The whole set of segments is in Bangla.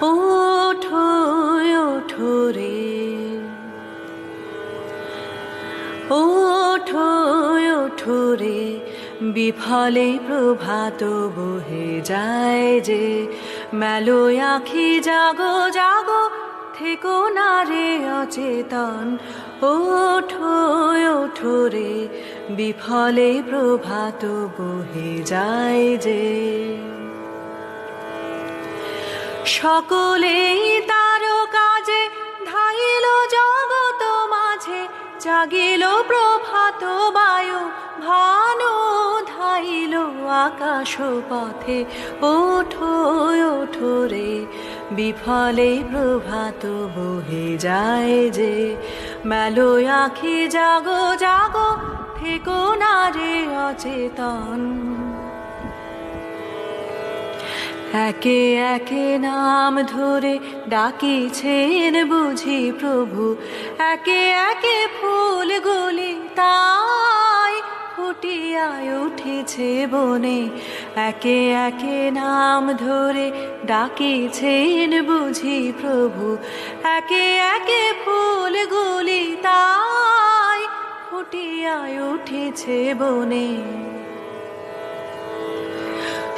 ওঠো ওঠো রে, ওঠো ওঠো রে, বিফলে প্রভাত বহে যায় যে। মেলো আখি জাগো জাগো, থেকো না রে অচেতন। ওঠো ওঠো রে, বিফলে প্রভাত বহে যায় যে। সকলেই তার কাজে ধাইল জগত মাঝে, জাগিল প্রভাত বায়ু ভানু ধাইল আকাশ পথে। ওঠো ওঠো রে, বিফলে প্রভাত বহে যায় যে। মেলো আখি জাগো জাগো, থেকো না রে অচেতন। একে একে নাম ধরে ডাকিছেন বুঝি প্রভু, একে একে ফুলগুলি তাই ফুটিয়া উঠেছে বনে। একে একে নাম ধরে ডাকিছেন বুঝি প্রভু, একে একে ফুলগুলি তাই ফুটিয়া উঠেছে বনে।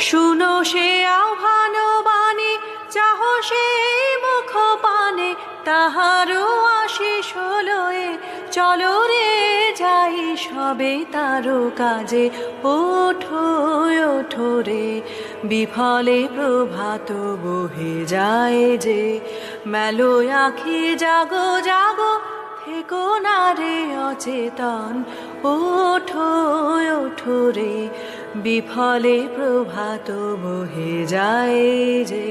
শুনো সে আহ্বান বাণী, চাহ সে মুখ পানে, তাহারও আশিস লয়ে চলো রে যাই সবে তারও কাজে। ওঠো ওঠো রে, বিফলে প্রভাত বহে যায় যে। মেলো আখি জাগো জাগো, থেকো না রে অচেতন। ওঠো ওঠো রে, বিফলে প্রভাত বহে যায় যে।